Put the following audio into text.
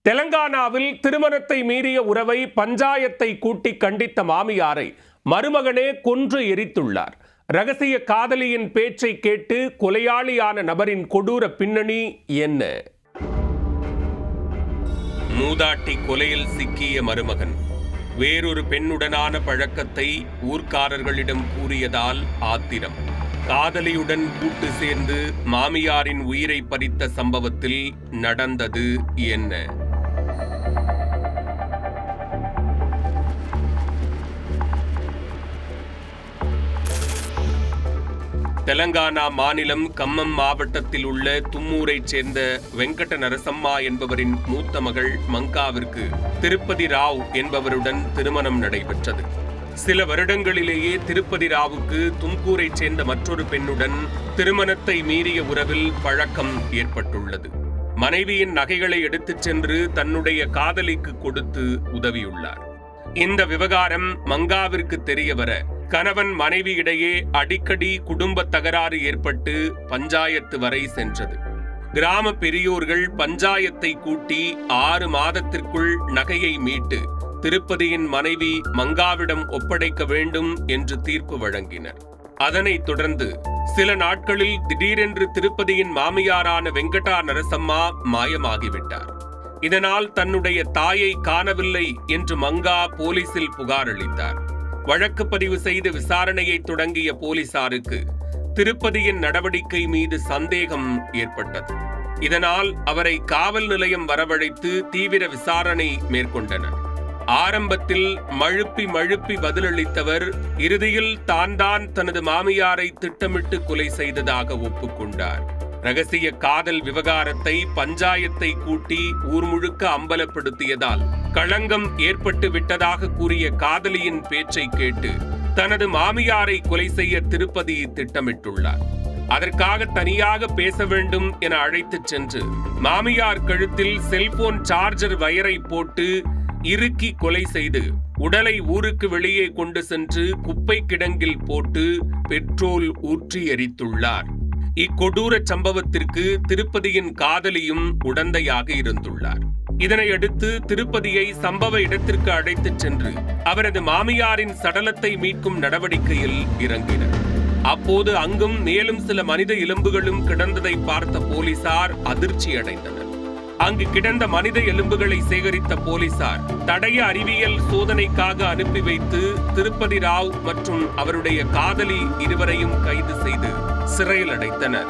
தெலங்கானாவில் திருமணத்தை மீறிய உறவை பஞ்சாயத்தை கூட்டி கண்டித்த மாமியாரை மருமகனே கொன்று எரித்துள்ளார். ரகசிய காதலியின் பேச்சை கேட்டு கொலையாளியான நபரின் கொடூர பின்னணி என்ன? மூதாட்டி கொலையில் சிக்கிய மருமகன் வேறொரு பெண்ணுடனான பழக்கத்தை ஊர்க்காரர்களிடம் கூறியதால் ஆத்திரம். காதலியுடன் கூட்டு சேர்ந்து மாமியாரின் உயிரை பறித்த சம்பவத்தில் நடந்தது என்ன? தெலங்கானா மாநிலம் கம்மம் மாவட்டத்தில் உள்ள தும்மூரைச் சேர்ந்த வெங்கட நரசம்மா என்பவரின் மூத்த மகள் மங்காவிற்கு திருப்பதி ராவ் என்பவருடன் திருமணம் நடைபெற்றது. சில வருடங்களிலேயே திருப்பதி ராவுக்கு தும்கூரைச் சேர்ந்த மற்றொரு பெண்ணுடன் திருமணத்தை மீறிய உறவில் பழக்கம் ஏற்பட்டுள்ளது. மனைவியின் நகைகளை எடுத்துச் சென்று தன்னுடைய காதலிக்கு கொடுத்து உதவியுள்ளார். இந்த விவகாரம் மங்காவிற்கு தெரிய வர கணவன் மனைவி இடையே அடிக்கடி குடும்ப தகராறு ஏற்பட்டு பஞ்சாயத்து வரை சென்றது. கிராம பெரியோர்கள் பஞ்சாயத்தை கூட்டி 6 மாதத்திற்குள் நகையை மீட்டு திருப்பதியின் மனைவி மங்காவிடம் ஒப்படைக்க வேண்டும் என்று தீர்ப்பு வழங்கினர். அதனைத் தொடர்ந்து சில நாட்களில் திடீரென்று திருப்பதியின் மாமியாரான வெங்கடா நரசம்மா மாயமாகிவிட்டார். இதனால் தன்னுடைய தாயை காணவில்லை என்று மங்கா போலீசில் புகார் அளித்தார். வழக்கு பதிவு செய்து விசாரணையை தொடங்கிய போலீசாருக்கு திருப்பதியின் நடவடிக்கை மீது சந்தேகம் ஏற்பட்டது. இதனால் அவரை காவல் நிலையம் வரவழைத்து தீவிர விசாரணை மேற்கொண்டனர். ஆரம்பத்தில் மழுப்பி பதிலளித்தவர் இறுதியில் தான் தனது மாமியாரை திட்டமிட்டு கொலை செய்ததாக ஒப்புக்கொண்டார். ரகசிய காதல் விவகாரத்தை பஞ்சாயத்தை கூட்டி ஊர் முழுக்க அம்பலப்படுத்தியதால் களங்கம் ஏற்பட்டு விட்டதாக கூறிய காதலியின் பேச்சை கேட்டு தனது மாமியாரை கொலை செய்ய திருப்பதி திட்டமிட்டுள்ளார். அதற்காக தனியாக பேச வேண்டும் என அழைத்துச் சென்று மாமியார் கழுத்தில் செல்போன் சார்ஜர் வயரை போட்டு இறுக்கி கொலை செய்து உடலை ஊருக்கு வெளியே கொண்டு சென்று குப்பை கிடங்கில் போட்டு பெட்ரோல் ஊற்றி எரித்துள்ளார். இக்கொடூர சம்பவத்திற்கு திருப்பதியின் காதலியும் உடந்தையாக இருந்துள்ளார். இதனையடுத்து திருப்பதியை சம்பவ இடத்திற்கு அழைத்துச் சென்று அவரது மாமியாரின் சடலத்தை மீட்கும் நடவடிக்கையில் இறங்கினர். அப்போது அங்கும் மேலும் சில மனித எலும்புகளும் கிடந்ததை பார்த்த போலீசார் அதிர்ச்சி அடைந்தனர். அங்கு கிடந்த மனித எலும்புகளை சேகரித்த போலீசார் தடய அறிவியல் சோதனைக்காக அனுப்பி வைத்து திருப்பதி ராவ் மற்றும் அவருடைய காதலி இருவரையும் கைது செய்து சிறையில் அடைத்தனர்.